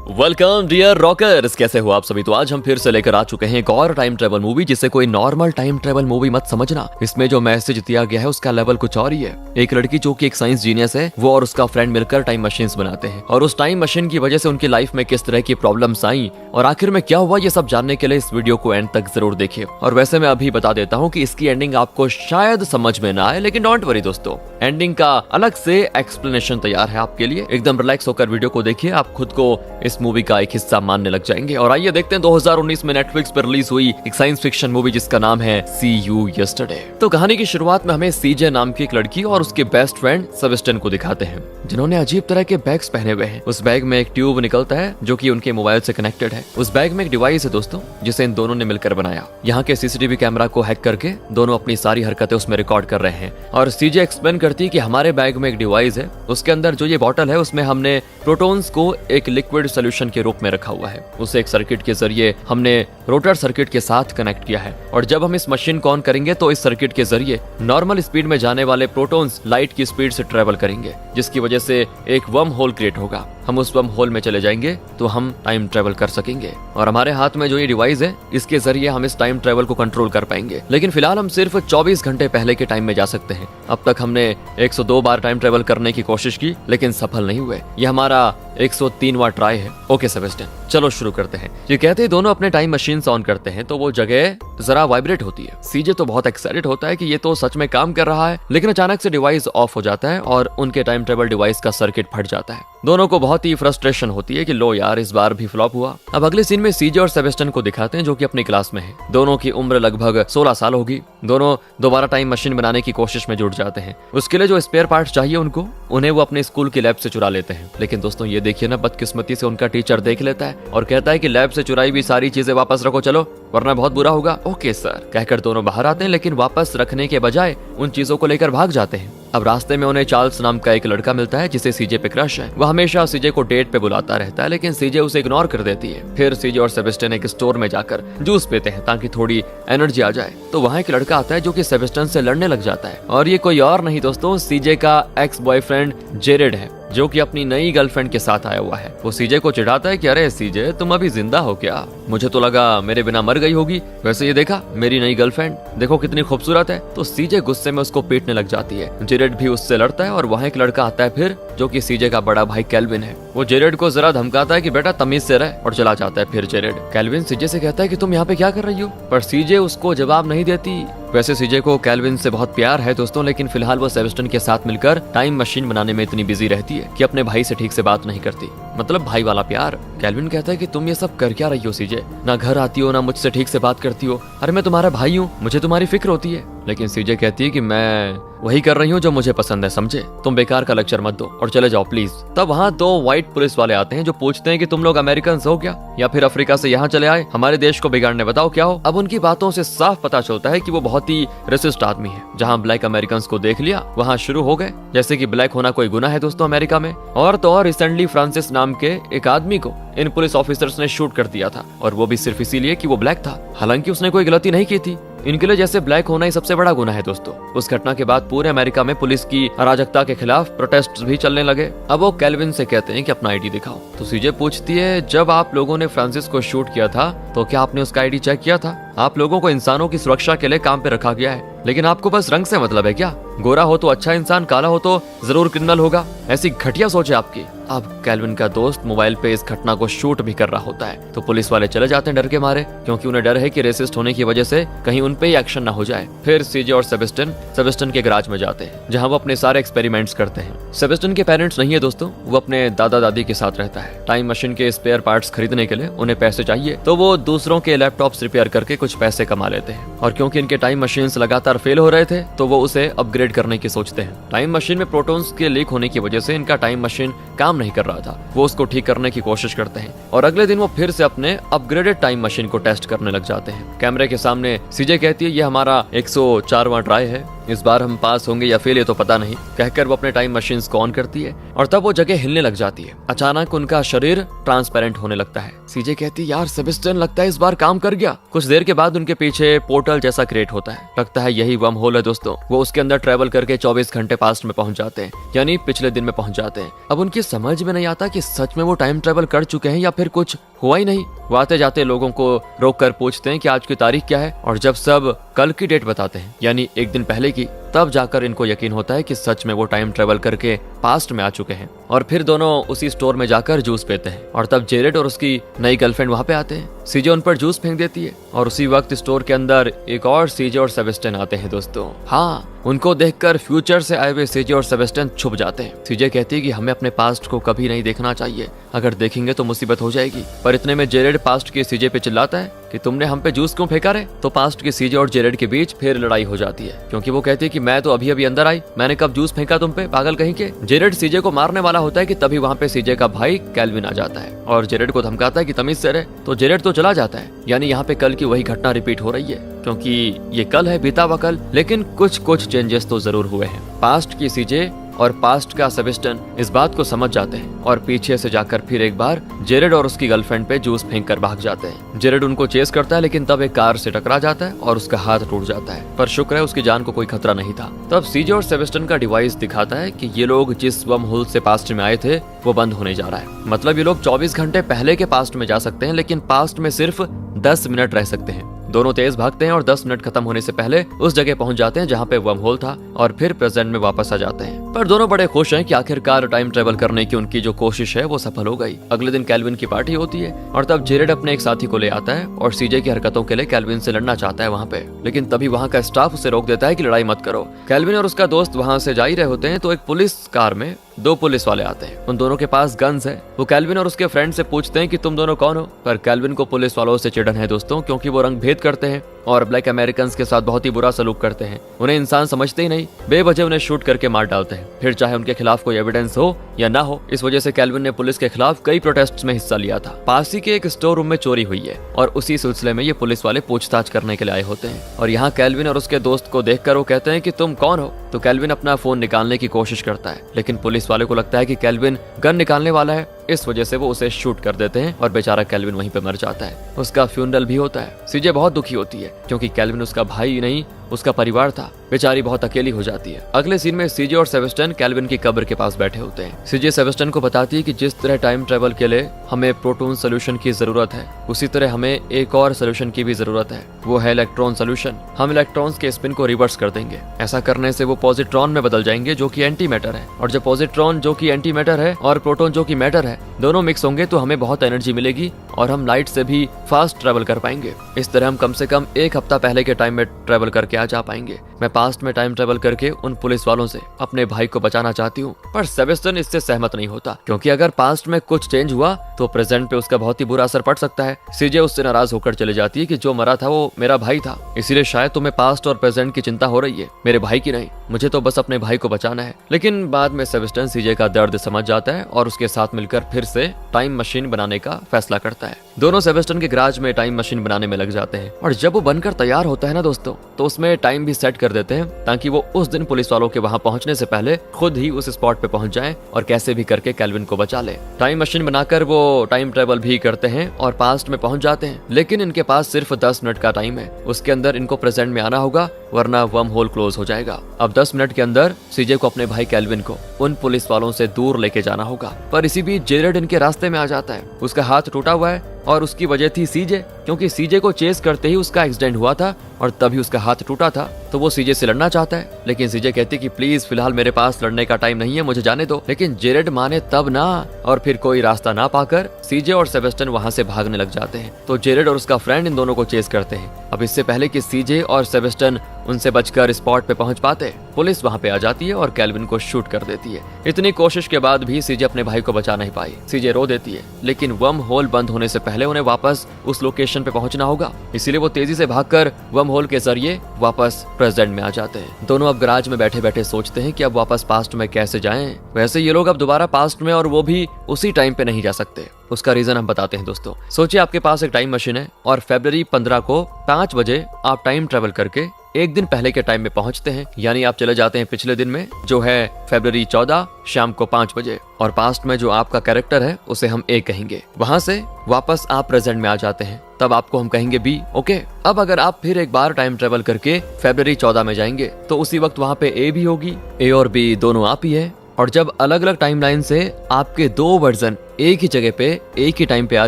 Welcome dear rockers, कैसे हो आप सभी। तो आज हम फिर से लेकर आ चुके हैं एक और टाइम ट्रेवल मूवी, जिसे कोई नॉर्मल टाइम ट्रेवल मूवी मत समझना। इसमें जो मैसेज दिया गया है उसका लेवल कुछ और ही है। एक लड़की जो कि एक साइंस जीनियस है, वो और उसका फ्रेंड मिलकर टाइम मशीन्स बनाते हैं और उस टाइम मशीन की वजह से उनकी लाइफ में किस तरह की प्रॉब्लम्स आई और आखिर में क्या हुआ, ये सब जानने के लिए इस वीडियो को एंड तक जरूर देखिए। और वैसे मैं अभी बता देता हूँ कि इसकी एंडिंग आपको शायद समझ में ना आए, लेकिन डोंट वरी दोस्तों, एंडिंग का अलग से एक्सप्लेनेशन तैयार है आपके लिए। एकदम रिलैक्स होकर वीडियो को देखिए, आप खुद को इस मूवी का एक हिस्सा मानने लग जाएंगे। और आइए देखते हैं 2019 में नेटफ्लिक्स पर रिलीज हुई एक साइंस फिक्शन मूवी जिसका नाम है सी यू यस्टरडे। तो कहानी की शुरुआत में हमें सीजे नाम की एक लड़की और उसके बेस्ट फ्रेंड सेबेस्टियन को दिखाते हैं, जिन्होंने अजीब तरह के बैग्स पहने हुए हैं। उस बैग में एक ट्यूब निकलता है जो कि उनके मोबाइल से कनेक्टेड है। उस बैग में एक डिवाइस है दोस्तों, जिसे इन दोनों ने मिलकर बनाया। यहाँ के सीसीटीवी कैमरा को हैक करके दोनों अपनी सारी हरकतें उसमें रिकॉर्ड कर रहे हैं। और सीजे एक्सप्लेन करती है कि हमारे बैग में एक डिवाइस है, उसके अंदर जो ये बॉटल है उसमें हमने प्रोटॉन्स को एक लिक्विड सोल्यूशन के रूप में रखा हुआ है। उसे एक सर्किट के जरिए हमने रोटर सर्किट के साथ कनेक्ट किया है और जब हम इस मशीन को ऑन करेंगे तो इस सर्किट के जरिए नॉर्मल स्पीड में जाने वाले प्रोटॉन्स लाइट की स्पीड से ट्रेवल करेंगे, जिसकी वजह से एक वर्म होल क्रिएट होगा। हम उस वर्म होल में चले जाएंगे तो हम टाइम ट्रेवल कर सकेंगे और हमारे हाथ में जो ये डिवाइस है, इसके जरिए हम इस टाइम ट्रेवल को कंट्रोल कर पाएंगे। लेकिन फिलहाल हम सिर्फ 24 घंटे पहले के टाइम में जा सकते हैं। अब तक हमने 102 बार टाइम ट्रेवल करने की कोशिश की, लेकिन सफल नहीं हुए। ये हमारा 103वां ट्राई है। ओके सेबेस्टियन, चलो शुरू करते हैं। ये कहते हैं दोनों अपने टाइम मशीन ऑन करते हैं तो वो जगह जरा वाइब्रेट होती है। सीजे तो बहुत एक्साइटेड होता है कि ये तो सच में काम कर रहा है, लेकिन अचानक से डिवाइस ऑफ हो जाता है और उनके टाइम ट्रेवल डिवाइस का सर्किट फट जाता है। दोनों को बहुत ही फ्रस्ट्रेशन होती है कि लो यार, इस बार भी फ्लॉप हुआ। अब अगले सीन में सीजे और सेबेस्टियन को दिखाते हैं जो कि अपनी क्लास में है। दोनों की उम्र लगभग 16 साल होगी। दोनों दोबारा टाइम मशीन बनाने की कोशिश में जुट जाते हैं। उसके लिए जो स्पेयर पार्ट चाहिए उन्हें वो अपने स्कूल की लैब से चुरा लेते हैं। लेकिन दोस्तों ये देखिए ना, बदकिस्मती से उनका टीचर देख लेता है और कहता है कि लैब से चुराई हुई सारी चीजें वापस रखो, चलो वरना बहुत बुरा होगा। ओके सर कहकर दोनों बाहर आते हैं, लेकिन वापस रखने के बजाय उन चीजों को लेकर भाग जाते हैं। अब रास्ते में उन्हें चार्ल्स नाम का एक लड़का मिलता है जिसे सीजे पे क्रश है। वह हमेशा सीजे को डेट पे बुलाता रहता है, लेकिन सीजे उसे इग्नोर कर देती है। फिर सीजे और सेबेस्टियन एक स्टोर में जाकर जूस पीते हैं ताकि थोड़ी एनर्जी आ जाए। तो वहाँ एक लड़का आता है जो कि सेबेस्टियन से लड़ने लग जाता है, और ये कोई और नहीं दोस्तों, सीजे का एक्स बॉयफ्रेंड जेरेड है, जो कि अपनी नई गर्लफ्रेंड के साथ आया हुआ है। वो सीजे को चिढ़ाता है कि अरे सीजे, तुम अभी जिंदा हो क्या? मुझे तो लगा मेरे बिना मर गई होगी। वैसे ये देखा, मेरी नई गर्लफ्रेंड देखो कितनी खूबसूरत है। तो सीजे गुस्से में उसको पीटने लग जाती है। जेरेड भी उससे लड़ता है और वहाँ एक लड़का आता है फिर, जो कि सीजे का बड़ा भाई केल्विन है। वो जेरेड को जरा धमकाता है कि बेटा तमीज से रह, और चला जाता है। फिर जेरेड केल्विन सीजे से कहता है कि तुम यहाँ पे क्या कर रही हो, पर सीजे उसको जवाब नहीं देती। वैसे सीजे को केल्विन से बहुत प्यार है दोस्तों, लेकिन फिलहाल वो सेबेस्टियन के साथ मिलकर टाइम मशीन बनाने में इतनी बिजी रहती है कि अपने भाई से ठीक से बात नहीं करती। मतलब भाई वाला प्यार। केल्विन कहता है कि तुम ये सब कर क्या रही हो सीजे, ना घर आती हो ना मुझसे ठीक से बात करती हो। अरे मैं तुम्हारा भाई हूँ, मुझे तुम्हारी फिक्र होती है। लेकिन सीजे कहती है कि मैं वही कर रही हूँ जो मुझे पसंद है, समझे? तुम बेकार का लेक्चर मत दो और चले जाओ प्लीज। तब वहाँ 2 व्हाइट पुलिस वाले आते हैं जो पूछते हैं कि तुम लोग अमेरिकन हो क्या, या फिर अफ्रीका से यहाँ चले आए हमारे देश को बिगाड़ने, बताओ क्या हो। अब उनकी बातों से साफ पता चलता है कि वो बहुत ही रेसिस्ट आदमी है। जहाँ ब्लैक अमेरिकन को देख लिया वहाँ शुरू हो गए, जैसे कि ब्लैक होना कोई गुनाह है दोस्तों अमेरिका में। और तो और रिसेंटली फ्रांसिस नाम के एक आदमी को इन पुलिस ऑफिसर्स ने शूट कर दिया था, और वो भी सिर्फ इसीलिए कि वो ब्लैक था, हालांकि उसने कोई गलती नहीं की थी। इनके लिए जैसे ब्लैक होना ही सबसे बड़ा गुनाह है दोस्तों। उस घटना के बाद पूरे अमेरिका में पुलिस की अराजकता के खिलाफ प्रोटेस्ट भी चलने लगे। अब वो केल्विन से कहते हैं कि अपना आईडी दिखाओ। तो सीजे पूछती है, जब आप लोगों ने फ्रांसिस को शूट किया था तो क्या आपने उसका आईडी चेक किया था? आप लोगों को इंसानों की सुरक्षा के लिए काम पे रखा गया है, लेकिन आपको बस रंग से मतलब है क्या? गोरा हो तो अच्छा इंसान, काला हो तो जरूर क्रिमिनल होगा। ऐसी घटिया सोच है आपकी। अब केल्विन का दोस्त मोबाइल पे इस घटना को शूट भी कर रहा होता है, तो पुलिस वाले चले जाते हैं डर के मारे, क्योंकि उन्हें डर है कि रेसिस्ट होने की वजह से कहीं उन पे ही एक्शन ना हो जाए। फिर सीजे और सेबेस्टियन के गैराज में जाते हैं, जहां वो अपने सारे एक्सपेरिमेंट्स करते हैं। सेबेस्टियन के पेरेंट्स नहीं है दोस्तों, वो अपने दादा दादी के साथ रहता है। टाइम मशीन के स्पेयर पार्ट्स खरीदने के लिए उन्हें पैसे चाहिए, तो वो दूसरों के लैपटॉप्स रिपेयर करके कुछ पैसे कमा लेते हैं। और क्योंकि इनके टाइम मशीन्स लगातार फेल हो रहे थे, तो वो उसे अपग्रेड करने की सोचते हैं। टाइम मशीन में प्रोटॉन्स के लीक होने की वजह से इनका टाइम मशीन काम नहीं कर रहा था। वो उसको ठीक करने की कोशिश करते हैं, और अगले दिन वो फिर से अपने अपग्रेडेड टाइम मशीन को टेस्ट करने लग जाते हैं। कैमरे के सामने सीजे कहती है, ये हमारा 104वां ट्राई है, इस बार हम पास होंगे या फेल ये तो पता नहीं, कहकर वो अपने टाइम मशीन को ऑन करती है और तब वो जगह हिलने लग जाती है। अचानक उनका शरीर ट्रांसपेरेंट होने लगता है। सीजे कहती है यार सेबेस्टियन लगता है इस बार काम कर गया। कुछ देर के बाद उनके पीछे पोर्टल जैसा क्रिएट होता है। लगता है यही वर्म होल है दोस्तों। वो उसके अंदर ट्रेवल करके 24 घंटे पास्ट में पहुंच जाते हैं, यानी पिछले दिन में पहुंच जाते हैं। अब उनकी समझ में नहीं आता कि सच में वो टाइम ट्रेवल कर चुके हैं या फिर कुछ हुआ ही नहीं। वो आते जाते लोगों को रोक कर पूछते हैं कि आज की तारीख क्या है, और जब सब कल की डेट बताते हैं यानी एक दिन पहले की, तब जाकर इनको यकीन होता है कि सच में वो टाइम ट्रेवल करके पास्ट में आ चुके हैं। और फिर दोनों उसी स्टोर में जाकर जूस पीते हैं और तब जेरेड और उसकी नई गर्लफ्रेंड वहां पे आते हैं। सीजे उन पर जूस फेंक देती है और उसी वक्त स्टोर के अंदर एक और सीजे और सेबेस्टियन आते हैं दोस्तों। हाँ, उनको देखकर फ्यूचर से आए हुए सीजे और सेबेस्टियन छुप जाते हैं। सीजे कहती है कि हमें अपने पास्ट को कभी नहीं देखना चाहिए, अगर देखेंगे तो मुसीबत हो जाएगी। पर इतने में जेरेड पास्ट के सीजे पे चिल्लाता है कि तुमने हम पे जूस क्यों फेंका रे। तो पास्ट के सीजे और जेरेड के बीच फिर लड़ाई हो जाती है, क्योंकि वो कहती है कि मैं तो अभी अभी अंदर आई, मैंने कब जूस फेंका तुम पे, पागल कहीं के। जेरेड सीजे को मारने वाला होता है कि तभी वहाँ पे सीजे का भाई कैल्विन आ जाता है और जेरेड को धमकाता है कि तमीज से रहे। तो जेरेड तो चला जाता है, यानी यहाँ पे कल की वही घटना रिपीट हो रही है, क्योंकि ये कल है, बीता हुआ कल। लेकिन कुछ चेंजेस तो जरूर हुए हैं। पास्ट की सीजे और पास्ट का सेबेस्टियन इस बात को समझ जाते हैं और पीछे से जाकर फिर एक बार जेरेड और उसकी गर्लफ्रेंड पे जूस फेंक कर भाग जाते हैं। जेरेड उनको चेस करता है, लेकिन तब एक कार से टकरा जाता है और उसका हाथ टूट जाता है, पर शुक्र है उसकी जान को कोई खतरा नहीं था। तब सीजे और सेबेस्टियन का डिवाइस दिखाता है कि ये लोग जिस वर्म होल से पास्ट में आए थे वो बंद होने जा रहा है। मतलब ये लोग 24 घंटे पहले के पास्ट में जा सकते हैं, लेकिन पास्ट में सिर्फ 10 मिनट रह सकते हैं। दोनों तेज भागते हैं और 10 मिनट खत्म होने से पहले उस जगह पहुंच जाते हैं जहां पे वर्म होल था और फिर प्रेजेंट में वापस आ जाते हैं। पर दोनों बड़े खुश हैं कि आखिरकार टाइम ट्रेवल करने की उनकी जो कोशिश है वो सफल हो गई। अगले दिन कैल्विन की पार्टी होती है और तब जेरेड अपने एक साथी को ले आता है और सीजे की हरकतों के लिए कैल्विन से लड़ना चाहता है वहाँ पे, लेकिन तभी वहाँ का स्टाफ उसे रोक देता है कि लड़ाई मत करो। कैल्विन और उसका दोस्त वहाँ से जा ही रहे होते हैं तो एक पुलिस कार में 2 पुलिस वाले आते हैं। उन दोनों के पास गन्स है। वो कैल्विन और उसके फ्रेंड से पूछते हैं कि तुम दोनों कौन हो, पर कैल्विन को पुलिस वालों से चिढ़न है दोस्तों, क्योंकि वो रंग भेद करते हैं और ब्लैक अमेरिकन के साथ बहुत ही बुरा सलूक करते हैं। उन्हें इंसान समझते ही नहीं, बेवजह उन्हें शूट करके मार डालते हैं, फिर चाहे उनके खिलाफ कोई एविडेंस हो या ना हो। इस वजह से कैल्विन ने पुलिस के खिलाफ कई प्रोटेस्ट में हिस्सा लिया था। पास ही के एक स्टोर रूम में चोरी हुई है और उसी सिलसिले में ये पुलिस वाले पूछताछ करने के लिए आए होते हैं। और यहाँ कैल्विन और उसके दोस्त को देखकर वो कहते हैं कि तुम कौन हो। तो कैल्विन अपना फोन निकालने की कोशिश करता है, लेकिन पुलिस वाले को लगता है कि कैल्विन गन निकालने वाला है, इस वजह से वो उसे शूट कर देते हैं और बेचारा कैल्विन वहीं पे मर जाता है। उसका फ्यूनरल भी होता है। सीजे बहुत दुखी होती है क्योंकि कैल्विन उसका भाई नहीं उसका परिवार था। बेचारी बहुत अकेली हो जाती है। अगले सीन में सीजे और सेबेस्टियन कैल्विन की कब्र के पास बैठे होते हैं। सीजे सेबेस्टियन को बताती है कि जिस तरह टाइम ट्रेवल के लिए हमें प्रोटॉन सोल्यूशन की जरूरत है, उसी तरह हमें एक और सोल्यूशन की भी जरूरत है, वो है इलेक्ट्रॉन सोल्यूशन। हम इलेक्ट्रॉन्स के स्पिन को रिवर्स कर देंगे। ऐसा करने से वो पॉजिट्रॉन में बदल जाएंगे जो कि एंटी मैटर है, और जब पॉजिट्रॉन जो कि एंटी मैटर है और प्रोटॉन जो कि मैटर है दोनों मिक्स होंगे तो हमें बहुत एनर्जी मिलेगी और हम लाइट से भी फास्ट ट्रेवल कर पाएंगे। इस तरह हम कम से कम 1 हफ्ता पहले के टाइम में ट्रेवल करके आ जा पाएंगे। मैं पास्ट में टाइम ट्रेवल करके उन पुलिस वालों से अपने भाई को बचाना चाहती हूँ, पर सेबेस्टियन इससे सहमत नहीं होता, क्योंकि अगर पास्ट में कुछ चेंज हुआ तो प्रेजेंट पे उसका बहुत ही बुरा असर पड़ सकता है। सीजे उससे नाराज होकर चले जाती है कि जो मरा था वो मेरा भाई था, इसीलिए शायद तुम्हें पास्ट और प्रेजेंट की चिंता हो रही है, मेरे भाई की नहीं। मुझे तो बस अपने भाई को बचाना है। लेकिन बाद में सेबेस्टियन सीजे का दर्द समझ जाता है और उसके साथ मिलकर फिर से टाइम मशीन बनाने का फैसला करता है। दोनों सेबेस्टियन के गैराज में टाइम मशीन बनाने में लग जाते हैं और जब वो बनकर तैयार होता है ना दोस्तों, तो उसमें टाइम भी सेट कर देते हैं ताकि वो उस दिन पुलिस वालों के वहां पहुंचने से पहले खुद ही उस स्पॉट पे पहुंच जाएं और कैसे भी करके कैल्विन को बचा ले। टाइम मशीन बनाकर वो टाइम ट्रेवल भी करते हैं और पास्ट में पहुंच जाते हैं, लेकिन इनके पास सिर्फ 10 मिनट का टाइम है। उसके अंदर इनको प्रेजेंट में आना होगा, वरना वर्म होल क्लोज हो जाएगा। अब 10 मिनट के अंदर सीजे को अपने भाई कैल्विन को उन पुलिस वालों से दूर लेके जाना होगा, पर इसी बीच जेरेड इनके रास्ते में आ जाता है। उसका हाथ टूटा हुआ है और उसकी वजह थी सीजे, क्योंकि सीजे को चेस करते ही उसका एक्सीडेंट हुआ था और तभी उसका हाथ टूटा था। तो वो सीजे से लड़ना चाहता है, लेकिन सीजे कहती कि प्लीज फिलहाल मेरे पास लड़ने का टाइम नहीं है, मुझे जाने दो। लेकिन जेरेड माने तब ना, और फिर कोई रास्ता ना पाकर सीजे और सेबेस्टियन वहां से भागने लग जाते हैं। तो जेरेड और उसका फ्रेंड इन दोनों को चेस करते हैं। अब इससे पहले कि सीजे और सेबेस्टियन उनसे बचकर स्पॉट पे पहुंच पाते, पुलिस वहां पे आ जाती है और कैल्विन को शूट कर देती है। इतनी कोशिश के बाद भी सीजे अपने भाई को बचा नहीं पाई। सीजे रो देती है, लेकिन वर्म होल बंद होने से पहले उन्हें वापस उस लोकेशन पे पहुंचना होगा, इसीलिए वो तेजी से भागकर वर्म होल के जरिए वापस प्रेजेंट में आ जाते हैं। दोनों अब गैराज में बैठे बैठे सोचते हैं कि अब वापस पास्ट में कैसे जाएं। वैसे ये लोग अब दोबारा पास्ट में, और वो भी उसी टाइम पे नहीं जा सकते। उसका रीजन हम बताते हैं दोस्तों। सोचिए आपके पास एक टाइम मशीन है और फरवरी 15 को 5 बजे आप टाइम ट्रेवल करके एक दिन पहले के टाइम में पहुंचते हैं, यानी आप चले जाते हैं पिछले दिन में, जो है फरवरी 14 शाम को 5 बजे, और पास्ट में जो आपका कैरेक्टर है उसे हम ए कहेंगे। वहां से वापस आप प्रेजेंट में आ जाते हैं, तब आपको हम कहेंगे बी। ओके, अब अगर आप फिर एक बार टाइम ट्रेवल करके फरवरी 14 में जाएंगे तो उसी वक्त वहाँ पे ए भी होगी, ए और बी दोनों आप ही है। और जब अलग अलग टाइमलाइन से आपके दो वर्जन एक ही जगह पे एक ही टाइम पे आ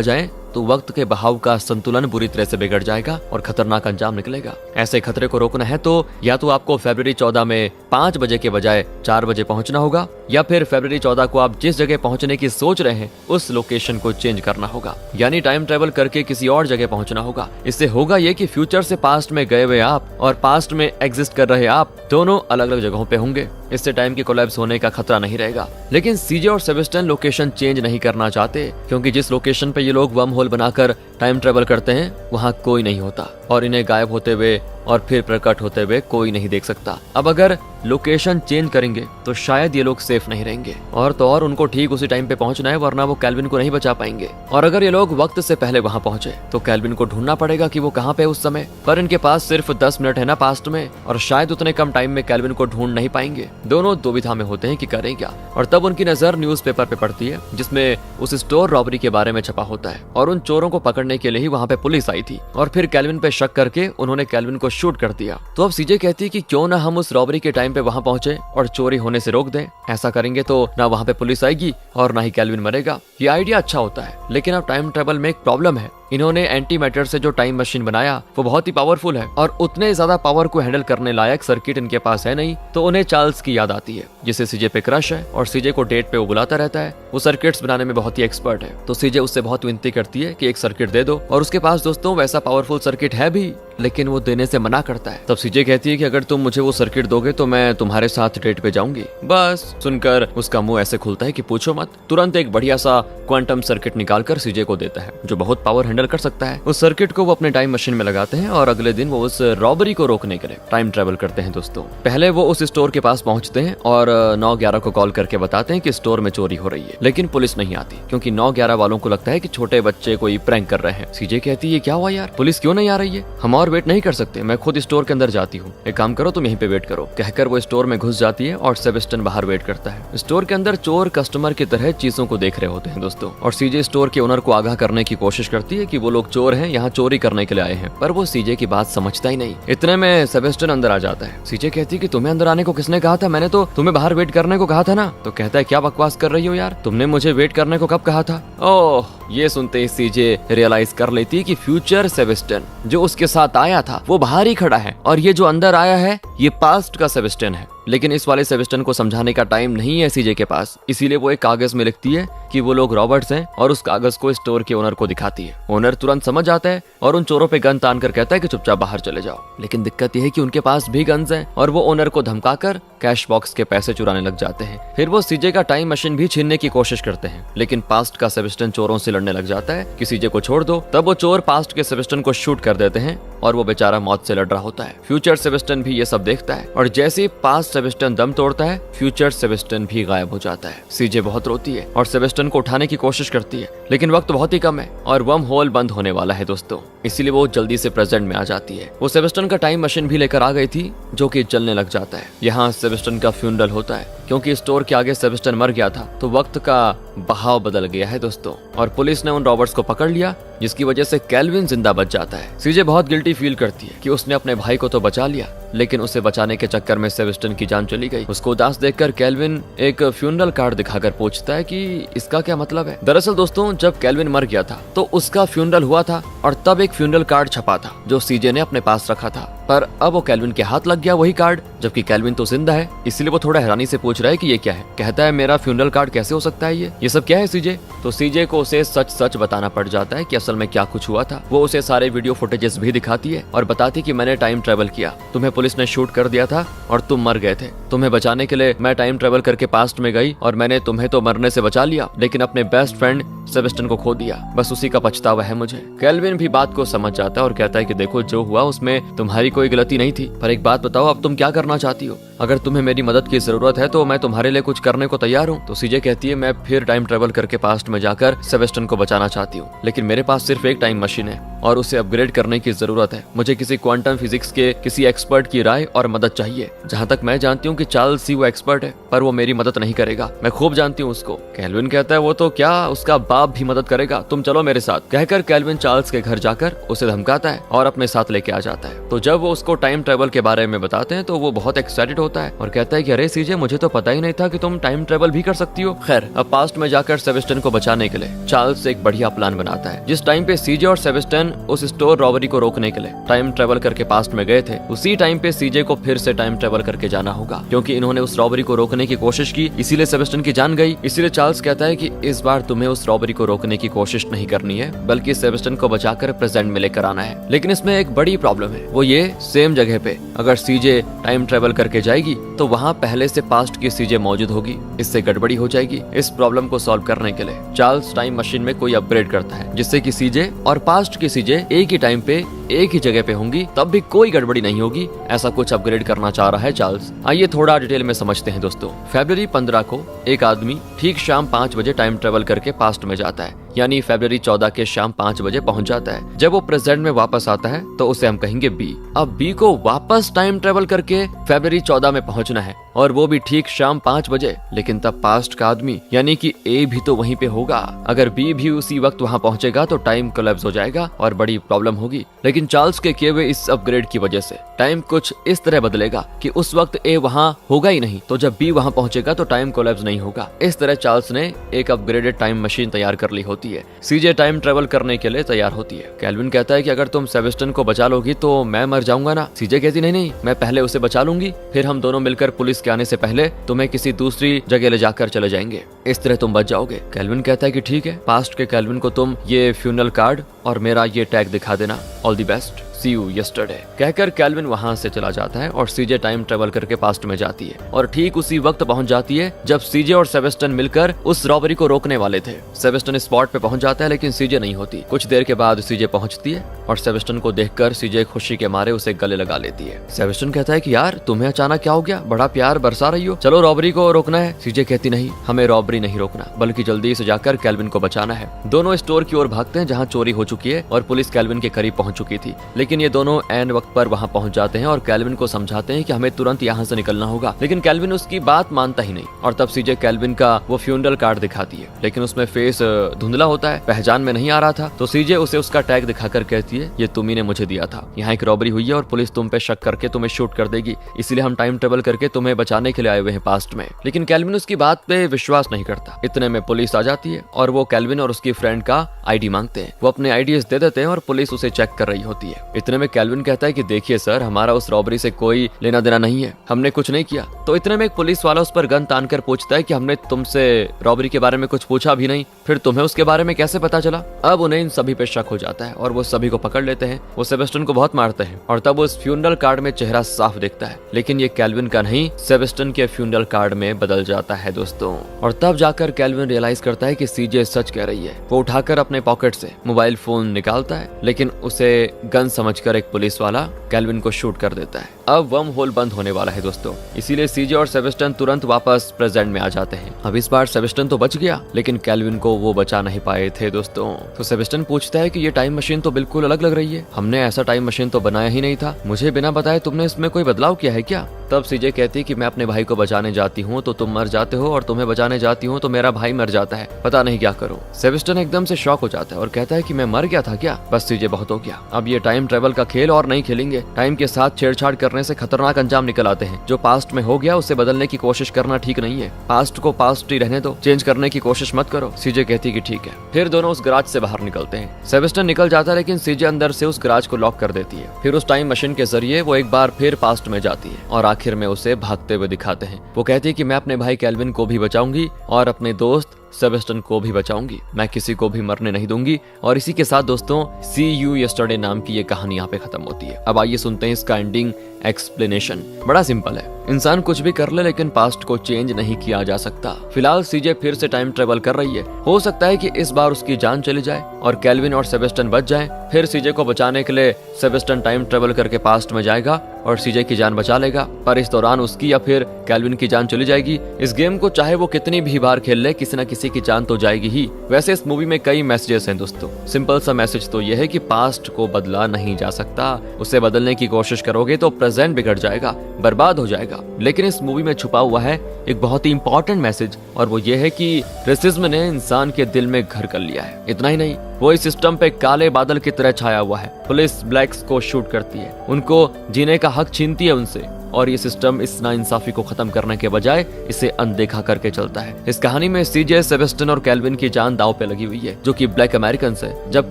जाएं, तो वक्त के बहाव का संतुलन बुरी तरह से बिगड़ जाएगा और खतरनाक अंजाम निकलेगा। ऐसे खतरे को रोकना है तो या तो आपको फरवरी 14 में 5 बजे के बजाय 4 बजे पहुंचना होगा, या फिर फरवरी 14 को आप जिस जगह पहुंचने की सोच रहे हैं उस लोकेशन को चेंज करना होगा, यानी टाइम ट्रेवल करके किसी और जगह पहुंचना होगा। इससे होगा ये कि फ्यूचर से पास्ट में गए हुए आप और पास्ट में एग्जिस्ट कर रहे आप दोनों अलग अलग जगहों पे होंगे। इससे टाइम की कोलैप्स होने का खतरा नहीं रहेगा। लेकिन सीजे और सेबेस्टियन लोकेशन चेंज नहीं करना चाहते, क्योंकि जिस लोकेशन पे ये लोग वर्म होल बनाकर टाइम ट्रेवल करते हैं वहाँ कोई नहीं होता और इन्हें गायब होते हुए और फिर प्रकट होते हुए कोई नहीं देख सकता। अब अगर लोकेशन चेंज करेंगे तो शायद ये लोग सेफ नहीं रहेंगे, और तो और उनको ठीक उसी टाइम पे पहुंचना है, वरना वो कैल्विन को नहीं बचा पाएंगे। और अगर ये लोग वक्त से पहले वहां पहुंचे तो कैल्विन को ढूंढना पड़ेगा कि वो कहां पे उस समय, पर इनके पास सिर्फ 10 मिनट है ना पास्ट में, और शायद उतने कम टाइम में कैल्विन को ढूंढ नहीं पाएंगे। दोनों दुविधा में होते हैं कि करें क्या, और तब उनकी नजर न्यूज़पेपर पे पड़ती है जिसमें उस स्टोर रॉबरी के बारे में छपा होता है, और उन चोरों को पकड़ने के लिए ही वहाँ पे पुलिस आई थी, और फिर कैल्विन पे शक करके उन्होंने कैल्विन को शूट कर दिया। तो अब सीजे कहती है कि क्यों ना हम उस रॉबरी के टाइम पे वहां पहुंचे और चोरी होने से रोक दें। ऐसा करेंगे तो ना वहां पे पुलिस आएगी और ना ही कैल्विन मरेगा। ये आइडिया अच्छा होता है, लेकिन अब टाइम ट्रेवल में एक प्रॉब्लम है। इन्होंने एंटी मैटर से जो टाइम मशीन बनाया वो बहुत ही पावरफुल है, और उतने ज्यादा पावर को हैंडल करने लायक सर्किट इनके पास है नहीं। तो उन्हें चार्ल्स की याद आती है, जिसे सीजे पे क्रश है, और सीजे को डेट पे वो बुलाता रहता है। वो सर्किट्स बनाने में बहुत ही एक्सपर्ट है, तो सीजे उससे बहुत विनती करती है कि एक सर्किट दे दो, और उसके पास दोस्तों वैसा पावरफुल सर्किट है भी, लेकिन वो देने से मना करता है। तब सीजे कहती है कि अगर तुम मुझे वो सर्किट दोगे तो मैं तुम्हारे साथ डेट पे जाऊंगी। बस सुनकर उसका मुंह ऐसे खुलता है कि पूछो मत। तुरंत एक बढ़िया सा क्वांटम सर्किट निकालकर सीजे को देता है, जो बहुत पावर हैंडल कर सकता है। उस सर्किट को वो अपने टाइम मशीन में लगाते हैं, और अगले दिन वो उस रॉबरी को रोकने के लिए टाइम ट्रेवल करते हैं। दोस्तों पहले वो उस स्टोर के पास पहुंचते हैं और 911 को कॉल करके बताते हैं कि स्टोर में चोरी हो रही है, लेकिन पुलिस नहीं आती, क्योंकि 911 वालों को लगता है कि छोटे बच्चे कोई प्रैंक कर रहे हैं। सीजे कहती है क्या हुआ यार, पुलिस क्यों नहीं आ रही है? हम और वेट नहीं कर सकते, मैं खुद स्टोर के अंदर जाती हूँ, एक काम करो तुम यहीं पे वेट करो। कहकर वो स्टोर में घुस जाती है और सेबेस्टियन बाहर वेट करता है। स्टोर के अंदर चोर कस्टमर की तरह चीजों को देख रहे होते हैं दोस्तों, और सीजे स्टोर के ओनर को आगाह करने की कोशिश करती है कि वो लोग चोर हैं, यहाँ चोरी करने के लिए आए हैं, पर वो सीजे की बात समझता ही नहीं। इतने में सेबेस्टियन अंदर आ जाता है। सीजे कहती है कि तुम्हें अंदर आने को किसने कहा था, मैंने तो तुम्हें बाहर वेट करने को कहा था ना। तो कहता है क्या बकवास कर रही हो यार, तुमने मुझे वेट करने को कब कहा था? ओह, ये सुनते ही सीजे रियलाइज कर लेती है कि फ्यूचर सेबेस्टियन जो उसके साथ आया था वो बाहर ही खड़ा है, और ये जो अंदर आया है ये पास्ट का सेबेस्टियन है। लेकिन इस वाले सेबेस्टियन को समझाने का टाइम नहीं है सीजे के पास, इसीलिए वो एक कागज में लिखती है कि वो लोग रॉबर्ट्स हैं, और उस कागज को स्टोर के ओनर को दिखाती है। ओनर तुरंत समझ आता है और उन चोरों पे गन तान कर कहता है कि चुपचाप बाहर चले जाओ। लेकिन दिक्कत यह है कि उनके पास भी गन्स हैं, और वो ओनर को धमकाकर कैश बॉक्स के पैसे चुराने लग जाते हैं। फिर वो सीजे का टाइम मशीन भी छीनने की कोशिश करते हैं, लेकिन पास्ट का सेबेस्टियन चोरों से लड़ने लग जाता है कि सीजे को छोड़ दो। तब वो चोर पास्ट के सेबेस्टियन को शूट कर देते हैं, और वो बेचारा मौत से लड़ रहा होता है। फ्यूचर सेबेस्टियन भी ये सब देखता है, और जैसे ही पास्ट सेबेस्टियन दम तोड़ता है फ्यूचर सेबेस्टियन भी गायब हो जाता है। सीजे बहुत रोती है और सेबेस्टियन को उठाने की कोशिश करती है, लेकिन वक्त बहुत ही कम है और वर्म होल बंद होने वाला है दोस्तों, इसीलिए वो जल्दी से प्रेजेंट में आ जाती है। वो सेबेस्टियन का टाइम मशीन भी लेकर आ गई थी, जो कि चलने लग जाता है। यहाँ सेबेस्टियन का फ्यूनरल होता है, क्योंकि स्टोर के आगे सेबेस्टियन मर गया था, तो वक्त का बहाव बदल गया है दोस्तों, और पुलिस ने उन रॉबर्ट्स को पकड़ लिया, जिसकी वजह से कैल्विन जिंदा बच जाता है। सीजे बहुत गिल्टी फील करती है कि उसने अपने भाई को तो बचा लिया, लेकिन उसे बचाने के चक्कर में सेबेस्टियन की जान चली गई। उसको उदास देखकर कैल्विन एक फ्यूनरल कार्ड दिखाकर पूछता है कि इसका क्या मतलब है। दरअसल दोस्तों जब कैल्विन मर गया था तो उसका फ्यूनरल हुआ था, और तब एक फ्यूनरल कार्ड छपा था जो सीजे ने अपने पास रखा था, पर अब वो कैल्विन के हाथ लग गया वही कार्ड, जबकि कैल्विन तो जिंदा है। इसलिए वो थोड़ा हैरानी से पूछ रहा है कि ये क्या है। कहता है मेरा फ्यूनरल कार्ड कैसे हो सकता है, ये सब क्या है सीजे? तो सीजे को उसे सच सच बताना पड़ जाता है कि असल में क्या कुछ हुआ था। वो उसे सारे वीडियो फुटेजेस भी दिखाती है और बताती कि मैंने टाइम ट्रेवल किया, तुम्हें पुलिस ने शूट कर दिया था और तुम मर गए थे। तुम्हें बचाने के लिए मैं टाइम ट्रेवल करके पास्ट में गई, और मैंने तुम्हें तो मरने से बचा लिया, लेकिन अपने बेस्ट फ्रेंड सेबेस्टियन को खो दिया। बस उसी का पछतावा है मुझे। कैल्विन भी बात को समझ जाता है और कहता है कि देखो जो हुआ उसमें तुम्हारी कोई गलती नहीं थी, पर एक बात बताओ अब तुम क्या करना चाहती हो? अगर तुम्हें मेरी मदद की जरूरत है तो मैं तुम्हारे लिए कुछ करने को तैयार हूँ। तो सीजे कहती है मैं फिर टाइम ट्रेवल करके पास्ट में जाकर सेबेस्टियन को बचाना चाहती हूँ, लेकिन मेरे पास सिर्फ एक टाइम मशीन है, और उसे अपग्रेड करने की जरूरत है। मुझे किसी क्वांटम फिजिक्स के किसी एक्सपर्ट की राय और मदद चाहिए। जहाँ तक मैं जानती हूँ कि चार्ल्स ही वो एक्सपर्ट है, पर वो मेरी मदद नहीं करेगा। मैं खूब जानती हूँ उसको। कैल्विन कहता है वो तो क्या, उसका बाप भी मदद करेगा, तुम चलो मेरे साथ। कहकर कैल्विन चार्ल्स के घर जाकर उसे धमकाता है और अपने साथ लेके आ जाता है। तो जब वो उसको टाइम ट्रेवल के बारे में बताते हैं तो वो बहुत एक्साइटेड होता है और कहता है कि अरे सीजे, मुझे तो पता ही नहीं था कि तुम टाइम ट्रेवल भी कर सकती हो। खैर, अब पास्ट में जाकर सेबेस्टियन को बचाने के लिए चार्ल्स एक बढ़िया प्लान बनाता है। जिस टाइम पे सीजे और सेबेस्टियन उस स्टोर रॉबरी को रोकने के लिए टाइम ट्रेवल करके पास्ट में गए थे, उसी टाइम पे सीजे को फिर से टाइम ट्रेवल करके जाना होगा, क्योंकि इन्होंने उस रॉबरी को रोकने की कोशिश की, इसीलिए सेबेस्टियन की जान गई। इसीलिए चार्ल्स कहता है कि इस बार तुम्हें उस रॉबरी को रोकने की कोशिश नहीं करनी है, बल्कि सेबेस्टियन को बचाकर प्रेजेंट में लेकर आना है। लेकिन इसमें एक बड़ी प्रॉब्लम है, वो ये, सेम जगह पे अगर सीजे टाइम ट्रेवल करके जाएगी तो वहाँ पहले से पास्ट की सीजे मौजूद होगी, इससे गड़बड़ी हो जाएगी। इस प्रॉब्लम को सॉल्व करने के लिए चार्ल्स टाइम मशीन में कोई अपग्रेड करता है, जिससे कि सीजे और पास्ट की सीजे एक ही टाइम पे एक ही जगह पे होंगी, तब भी कोई गड़बड़ी नहीं होगी। ऐसा कुछ अपग्रेड करना चाह रहा है चार्ल्स। आइए थोड़ा डिटेल में समझते हैं दोस्तों। फरवरी 15 को एक आदमी ठीक शाम 5 बजे टाइम ट्रेवल करके पास्ट में जाता है, यानी फरवरी 14 के शाम 5 बजे पहुंच जाता है। जब वो प्रेजेंट में वापस आता है तो उसे हम कहेंगे बी। अब बी को वापस टाइम ट्रेवल करके फरवरी 14 में पहुंचना है, और वो भी ठीक शाम 5 बजे। लेकिन तब पास्ट का आदमी यानी कि ए भी तो वहीं पे होगा। अगर बी भी उसी वक्त वहां पहुंचेगा तो टाइम कोलैप्स हो जाएगा और बड़ी प्रॉब्लम होगी। लेकिन चार्ल्स के किए हुए इस अपग्रेड की वजह से टाइम कुछ इस तरह बदलेगा कि उस वक्त ए वहां होगा ही नहीं, तो जब बी वहां पहुंचेगा तो टाइम कोलैप्स नहीं होगा। इस तरह चार्ल्स ने एक अपग्रेडेड टाइम मशीन तैयार कर ली होती है। सीजे टाइम ट्रेवल करने के लिए तैयार होती है। कैल्विन कहता है कि अगर तुम सेबेस्टियन को बचा लोगी तो मैं मर जाऊंगा ना। सीजे कहती नहीं नहीं, मैं पहले उसे बचा लूंगी, फिर हम दोनों मिलकर पुलिस के आने से पहले तुम्हें किसी दूसरी जगह ले जाकर चले जाएंगे, इस तरह तुम बच जाओगे। कैल्विन कहता है कि ठीक है। पास्ट के कैल्विन को तुम ये फ्यूनरल कार्ड और मेरा ये टैग दिखा देना। All the best, see you yesterday. कहकर कैल्विन वहां से चला जाता है और सीजे टाइम ट्रेवल करके पास्ट में जाती है और ठीक उसी वक्त पहुंच जाती है जब सीजे और सेबेस्टियन मिलकर उस रॉबरी को रोकने वाले थे। सेबेस्टियन स्पॉट पे पहुंच जाता है लेकिन सीजे नहीं होती। कुछ देर के बाद सीजे पहुंचती है और सेबेस्टियन को देखकर सीजे खुशी के मारे उसे गले लगा लेती है। सेबेस्टियन कहता है कि यार तुम्हें अचानक क्या हो गया, बड़ा प्यार बरसा रही हो, चलो रॉबरी को रोकना है। सीजे कहती नहीं, हमें रॉबरी नहीं रोकना, बल्कि जल्दी से जाकर कैल्विन को बचाना है। दोनों स्टोर की ओर भागते हैं जहाँ चोरी हो चुकी है और पुलिस कैल्विन के करीब पहुंच चुकी थी। लेकिन ये दोनों एन वक्त पर वहां पहुंच जाते हैं और कैल्विन को समझाते हैं कि हमें तुरंत यहाँ से निकलना होगा। लेकिन कैल्विन उसकी बात मानता ही नहीं और तब सीजे कैल्विन का वो फ्यूनरल कार्ड दिखाती है, लेकिन उसमें फेस धुंधला होता है, पहचान में नहीं आ रहा था। तो सीजे उसे उसका टैग दिखाकर कहती है, ये तुम ही ने मुझे दिया था, यहाँ एक रॉबरी हुई है और पुलिस तुम पे शक करके तुम्हें शूट कर देगी, इसीलिए हम टाइम ट्रेवल करके तुम्हें बचाने के लिए आए हुए हैं पास्ट में। लेकिन कैल्विन उसकी बात पे विश्वास नहीं करता। इतने में पुलिस आ जाती है और वो कैल्विन और उसकी फ्रेंड का आईडी मांगते हैं। वो अपने आईडीज दे देते हैं और पुलिस उसे चेक कर रही होती है। इतने में कैल्विन कहता है कि देखिए सर, हमारा उस रॉबरी से कोई लेना देना नहीं है, हमने कुछ नहीं किया। तो इतने में एक पुलिस वाला उस पर गन तान कर पूछता है कि हमने तुमसे रॉबरी के बारे में कुछ पूछा भी नहीं, फिर तुम्हें उसके बारे में कैसे पता चला। अब उन्हें इन सभी पे शक हो जाता है और वो सभी को पकड़ लेते हैं। वो सेबेस्टियन को बहुत मारते हैं और तब उस फ्यूनरल कार्ड में चेहरा साफ दिखता है, लेकिन ये कैल्विन का नहीं, सेबेस्टियन के फ्यूनरल कार्ड में बदल जाता है दोस्तों। और तब जाकर कैल्विन रियलाइज करता है कि सीजे सच कह रही है। वो उठाकर अपने पॉकेट से मोबाइल फोन निकालता है, लेकिन उसे गन समझकर एक पुलिस वाला कैल्विन को शूट कर देता है। अब वर्म होल बंद होने वाला है दोस्तों, इसीलिए सीजे और सेबेस्टियन तुरंत वापस प्रेजेंट में आ जाते हैं। अब इस बार सेबेस्टियन तो बच गया, लेकिन कैल्विन को वो बचा नहीं पाए थे दोस्तों। तो सेबेस्टियन पूछता है कि ये टाइम मशीन तो बिल्कुल अलग लग रही है, हमने ऐसा टाइम मशीन तो बनाया ही नहीं था, मुझे बिना बताए तुमने इसमें कोई बदलाव किया है क्या। तब सीजे कहती कि मैं अपने भाई को बचाने जाती हूँ तो तुम मर जाते हो, और तुम्हें बचाने जाती हूँ तो मेरा भाई मर जाता है, पता नहीं क्या करूँ। सेबेस्टियन एकदम से शॉक हो जाता है और कहता है कि मैं मर गया था क्या। बस सीजे बहुत हो गया, अब ये टाइम ट्रेवल का खेल और नहीं खेलेंगे। टाइम के साथ छेड़छाड़ करने से खतरनाक अंजाम निकल आते हैं। जो पास्ट में हो गया उसे बदलने की कोशिश करना ठीक नहीं है। पास्ट को पास्ट ही रहने दो, चेंज करने की कोशिश मत करो। सीजे कहती कि ठीक है। फिर दोनों उस गराज से बाहर निकलते हैं। सेबेस्टियन निकल जाता है, लेकिन सीजे अंदर से उस गराज को लॉक कर देती है। फिर उस टाइम मशीन के जरिए वो एक बार फिर पास्ट में जाती है और आखिर में उसे भागते हुए दिखाते हैं। वो कहती है कि मैं अपने भाई कैल्विन को भी बचाऊंगी और अपने दोस्त सेबेस्टियन को भी बचाऊंगी, मैं किसी को भी मरने नहीं दूंगी। और इसी के साथ दोस्तों सी यू यस्टरडे नाम की ये कहानी यहाँ पे खत्म होती है। अब आइए सुनते हैं इसका एंडिंग एक्सप्लेनेशन। बड़ा सिंपल है, इंसान कुछ भी कर ले लेकिन पास्ट को चेंज नहीं किया जा सकता। फिलहाल सीजे फिर से टाइम ट्रेवल कर रही है, हो सकता है कि इस बार उसकी जान चली जाए और कैल्विन और सेबेस्टियन बच जाएं, फिर सीजे को बचाने के लिए सेबेस्टियन टाइम ट्रेवल करके पास्ट में जाएगा और सीजे की जान बचा लेगा, पर इस दौरान उसकी या फिर कैल्विन की जान चली जाएगी। इस गेम को चाहे वो कितनी भी बार खेल ले, किसी न किसी की जान तो जाएगी ही। वैसे इस मूवी में कई मैसेजेस हैं दोस्तों। सिंपल सा मैसेज तो यह है कि पास्ट को बदला नहीं जा सकता, उसे बदलने की कोशिश करोगे तो प्रेजेंट बिगड़ जाएगा, बर्बाद हो जाएगा। लेकिन इस मूवी में छुपा हुआ है एक बहुत ही इंपॉर्टेंट मैसेज, और वो ये है कि रेसिज्म ने इंसान के दिल में घर कर लिया है। इतना ही नहीं, वो इस सिस्टम पे काले बादल की तरह छाया हुआ है। पुलिस ब्लैक्स को शूट करती है, उनको जीने का हक छीनती है उनसे, और ये सिस्टम इस नाइंसाफी को खत्म करने के बजाय इसे अनदेखा करके चलता है। इस कहानी में सीजे, सेबेस्टियन और कैल्विन की जान दांव पे लगी हुई है, जो कि ब्लैक अमेरिकन है। जब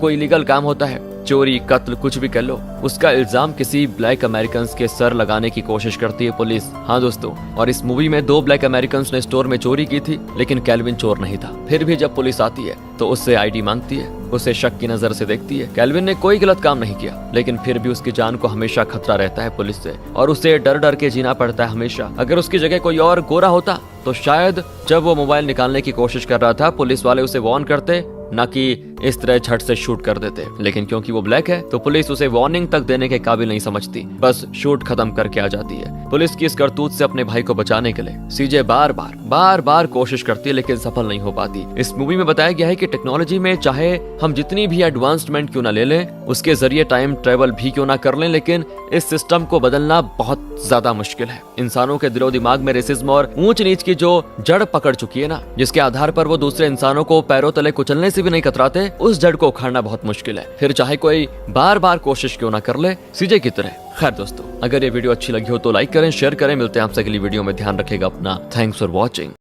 कोई इलीगल काम होता है, चोरी, कत्ल, कुछ भी कर लो, उसका इल्जाम किसी ब्लैक अमेरिकन के सर लगाने की कोशिश करती है पुलिस। हाँ दोस्तों, और इस मूवी में 2 ब्लैक अमेरिकन ने स्टोर में चोरी की थी, लेकिन कैल्विन चोर नहीं था। फिर भी जब पुलिस आती है तो उससे आईडी मांगती है, उसे शक की नजर से देखती है। कैल्विन ने कोई गलत काम नहीं किया, लेकिन फिर भी उसकी जान को हमेशा खतरा रहता है पुलिस से, और उसे डर डर के जीना पड़ता है हमेशा। अगर उसकी जगह कोई और गोरा होता तो शायद जब वो मोबाइल निकालने की कोशिश कर रहा था, पुलिस वाले उसे वार्न करते, न कि इस तरह झट से शूट कर देते। लेकिन क्योंकि वो ब्लैक है तो पुलिस उसे वार्निंग तक देने के काबिल नहीं समझती, बस शूट खत्म करके आ जाती है। पुलिस की इस करतूत से अपने भाई को बचाने के लिए सीजे बार बार कोशिश करती है, लेकिन सफल नहीं हो पाती। इस मूवी में बताया गया है कि टेक्नोलॉजी में चाहे हम जितनी भी एडवांसमेंट क्यों ना ले लें, उसके जरिए टाइम ट्रेवल भी क्यों ना कर लें, लेकिन इस सिस्टम को बदलना बहुत ज्यादा मुश्किल है। इंसानों के दिलो दिमाग में रेसिज्म और ऊंच नीच की जो जड़ पकड़ चुकी है ना, जिसके आधार पर वो दूसरे इंसानों को पैरों तले कुचलने से भी नहीं कतराते, उस जड़ को उखाड़ना बहुत मुश्किल है। फिर चाहे कोई बार बार कोशिश क्यों ना कर ले, सीजे की तरह। खैर दोस्तों, अगर ये वीडियो अच्छी लगी हो तो लाइक करें, शेयर करें। मिलते हैं आपसे अगली वीडियो में। ध्यान रखेगा अपना। Thanks for watching.